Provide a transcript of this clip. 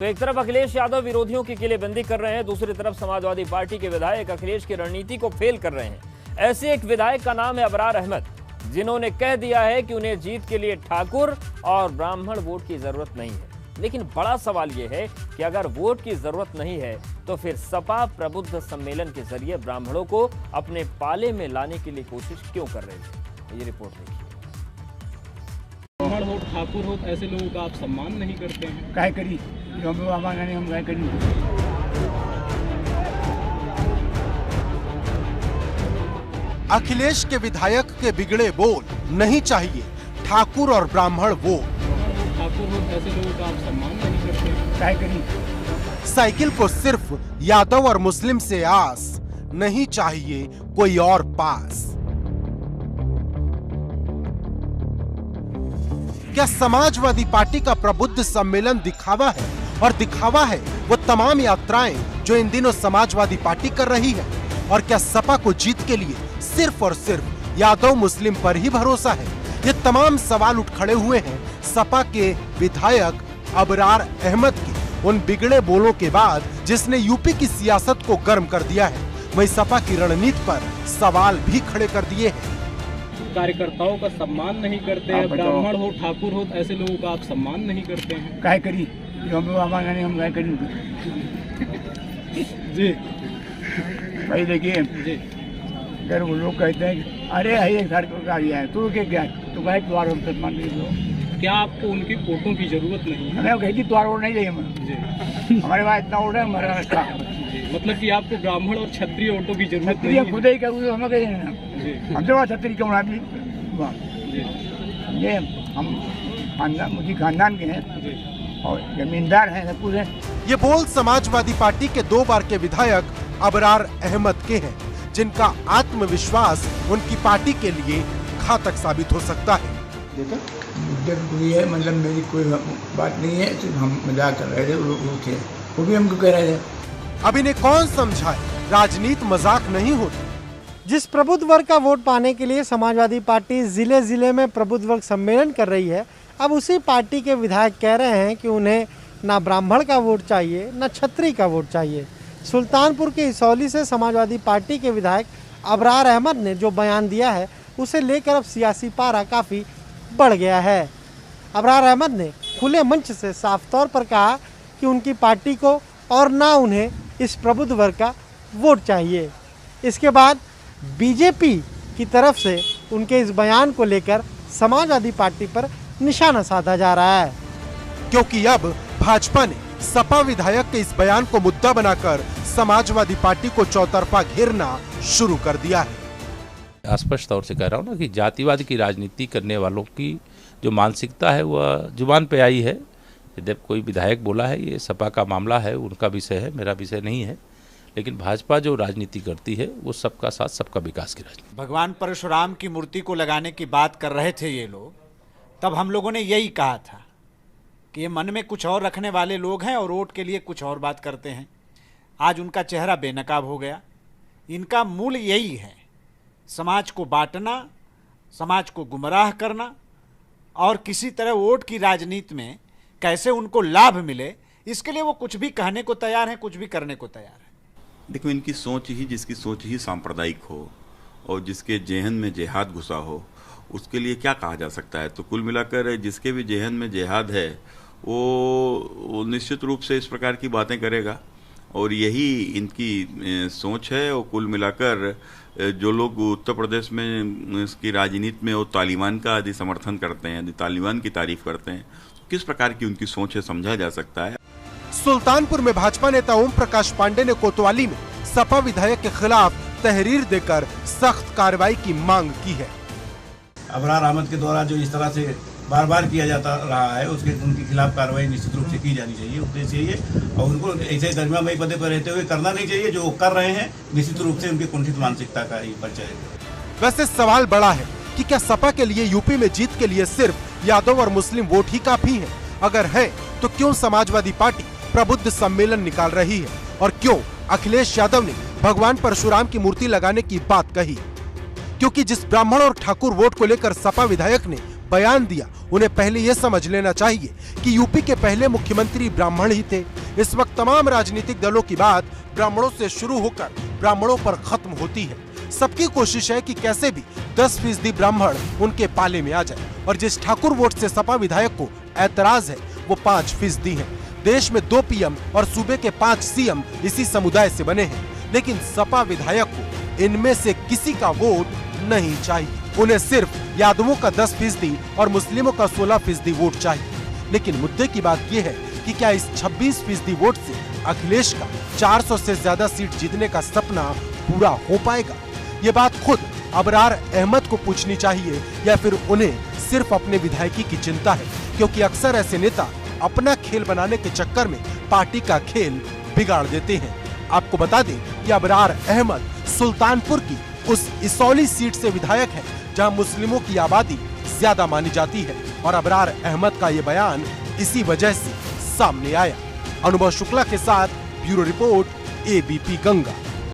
तो एक तरफ अखिलेश यादव विरोधियों की किलेबंदी कर रहे हैं, दूसरी तरफ समाजवादी पार्टी के विधायक अखिलेश की रणनीति को फेल कर रहे हैं। ऐसे एक विधायक का नाम है अबरार अहमद, जिन्होंने कह दिया है कि उन्हें जीत के लिए ठाकुर और ब्राह्मण वोट की जरूरत नहीं है। लेकिन बड़ा सवाल यह है कि अगर वोट की जरूरत नहीं है तो फिर सपा प्रबुद्ध सम्मेलन के जरिए ब्राह्मणों को अपने पाले में लाने के लिए कोशिश क्यों कर रहे थे। ये रिपोर्ट देखिए। ब्राह्मण हो ठाकुर हो ऐसे लोगों का आप सम्मान नहीं करते हैं, काय करी हम काय करी। अखिलेश के विधायक के बिगड़े बोल नहीं चाहिए ठाकुर और ब्राह्मण वोट। ठाकुर हो ऐसे लोगों का आप सम्मान नहीं करते हैं, काय करी। साइकिल को सिर्फ यादव और मुस्लिम से आस, नहीं चाहिए कोई और पास। क्या समाजवादी पार्टी का प्रबुद्ध सम्मेलन दिखावा है? और दिखावा है वो तमाम यात्राएं जो इन दिनों समाजवादी पार्टी कर रही है। और क्या सपा को जीत के लिए सिर्फ और सिर्फ यादव मुस्लिम पर ही भरोसा है? ये तमाम सवाल उठ खड़े हुए हैं सपा के विधायक अबरार अहमद के उन बिगड़े बोलों के बाद, जिसने यूपी की सियासत को गर्म कर दिया है। वहीं सपा की रणनीति पर सवाल भी खड़े कर दिए हैं। कार्यकर्ताओं का सम्मान नहीं करते हैं, ब्राह्मण हो ठाकुर हो ऐसे लोगों का आप सम्मान नहीं करते हैं। काय करी हम काय करी जी भाई देखिए, अगर वो लोग कहते हैं कि अरे ये घर का है तो क्या तो कहे द्वार हम सम्मान नहीं दो। क्या आपको उनकी फोटो की जरूरत नहीं है? हमें कही द्वार वोट नहीं चाहिए हमारे पास इतना वोट है हमारा रास्ता। मतलब कि आपको ब्राह्मण और क्षत्रिय वोटों की जरूरत छत्री नहीं खुद ही करूँ हमें कहीं हमसे वहाँ छत्री क्यों ना भी ये हम खानदान मुझे खानदान के हैं और जमींदार हैं सब कुछ है। ये बोल समाजवादी पार्टी के 2 बार के विधायक अबरार अहमद के हैं, जिनका आत्मविश्वास उनकी पार्टी के लिए घातक साबित हो सकता है। कोई है मतलब मेरी कोई बात नहीं है, सिर्फ हम मजाक कर रहे थे। वो थे वो भी हमको कह रहे थे। अब इन्हें कौन समझाए, राजनीति मजाक नहीं होती। जिस प्रबुद्ध वर्ग का वोट पाने के लिए समाजवादी पार्टी जिले जिले में प्रबुद्ध वर्ग सम्मेलन कर रही है, अब उसी पार्टी के विधायक कह रहे हैं कि उन्हें ना ब्राह्मण का वोट चाहिए ना छत्री का वोट चाहिए। सुल्तानपुर के इसौली से समाजवादी पार्टी के विधायक अबरार अहमद ने जो बयान दिया है, उसे लेकर अब सियासी पारा काफ़ी बढ़ गया है। अबरार अहमद ने खुले मंच से साफ तौर पर कहा कि उनकी पार्टी को और ना उन्हें इस प्रबुद्ध वर्ग का वोट चाहिए। इसके बाद बीजेपी की तरफ से उनके इस बयान को लेकर समाजवादी पार्टी पर निशाना साधा जा रहा है, क्योंकि अब भाजपा ने सपा विधायक के इस बयान को मुद्दा बनाकर समाजवादी पार्टी को चौतरफा घेरना शुरू कर दिया है। स्पष्ट तौर से कह रहा हूँ ना कि जातिवाद की राजनीति करने वालों की जो मानसिकता है वह जुबान पे आई है। जब कोई विधायक बोला है ये सपा का मामला है, उनका विषय है, मेरा विषय नहीं है। लेकिन भाजपा जो राजनीति करती है वो सबका साथ सबका विकास की राजनीति। भगवान परशुराम की मूर्ति को लगाने की बात कर रहे थे ये लोग, तब हम लोगों ने यही कहा था कि ये मन में कुछ और रखने वाले लोग हैं और वोट के लिए कुछ और बात करते हैं। आज उनका चेहरा बेनकाब हो गया। इनका मूल यही है, समाज को बांटना, समाज को गुमराह करना और किसी तरह वोट की राजनीति में कैसे उनको लाभ मिले, इसके लिए वो कुछ भी कहने को तैयार है, कुछ भी करने को तैयार है। देखो, इनकी सोच ही, जिसकी सोच ही सांप्रदायिक हो और जिसके जेहन में जिहाद घुसा हो, उसके लिए क्या कहा जा सकता है। तो कुल मिलाकर जिसके भी जेहन में जिहाद है वो निश्चित रूप से इस प्रकार की बातें करेगा और यही इनकी सोच है। और कुल मिलाकर जो लोग उत्तर प्रदेश में इसकी राजनीति में वो तालिबान का आदि समर्थन करते हैं, तालिबान की तारीफ करते हैं, तो किस प्रकार की उनकी सोच है समझा जा सकता है। सुल्तानपुर में भाजपा नेता ओम प्रकाश पांडे ने कोतवाली में सपा विधायक के खिलाफ तहरीर देकर सख्त कार्रवाई की मांग की है। अबरार अहमद के द्वारा जो इस तरह से बार बार किया जाता रहा है, उनके खिलाफ कार्रवाई निश्चित रूप से की जानी चाहिए, उद्देश्य चाहिए। और उनको ऐसे गरिमामयी पदे पर रहते हुए करना नहीं चाहिए। जो कर रहे हैं निश्चित रूप से उनकी कुंठित मानसिकता का ही परिचय है। वैसे सवाल बड़ा है कि क्या सपा के लिए यूपी में जीत के लिए सिर्फ यादव और मुस्लिम वोट ही काफी है? अगर है तो क्यों समाजवादी पार्टी प्रबुद्ध सम्मेलन निकाल रही है? और क्यों अखिलेश यादव ने भगवान परशुराम की मूर्ति लगाने की बात कही? क्योंकि जिस ब्राह्मण और ठाकुर वोट को लेकर सपा विधायक ने बयान दिया, उन्हें पहले ये समझ लेना चाहिए कि यूपी के पहले मुख्यमंत्री ब्राह्मण ही थे। इस वक्त तमाम राजनीतिक दलों की बात ब्राह्मणों से शुरू होकर ब्राह्मणों पर खत्म होती है। सबकी कोशिश है कि कैसे भी 10% ब्राह्मण उनके पाले में आ जाए और जिस ठाकुर वोट से सपा विधायक को ऐतराज है वो 5% है। देश में 2 पीएम और सूबे के 5 सीएम इसी समुदाय से बने हैं, लेकिन सपा विधायक को इनमें से किसी का वोट नहीं चाहिए। उन्हें सिर्फ यादवों का 10% और मुस्लिमों का 16% वोट चाहिए। लेकिन मुद्दे की बात यह है कि क्या इस 26% वोट से अखिलेश का 400 से ज्यादा सीट जीतने का सपना पूरा हो पाएगा? ये बात खुद अबरार अहमद को पूछनी चाहिए या फिर उन्हें सिर्फ अपने विधायकी की चिंता है, क्योंकि अक्सर ऐसे नेता अपना खेल बनाने के चक्कर में पार्टी का खेल बिगाड़ देते हैं। आपको बता दें कि अबरार अहमद सुल्तानपुर की उस इसौली सीट से विधायक है जहां मुस्लिमों की आबादी ज्यादा मानी जाती है और अबरार अहमद का ये बयान इसी वजह से सामने आया। अनुभव शुक्ला के साथ ब्यूरो रिपोर्ट, एबीपी गंगा।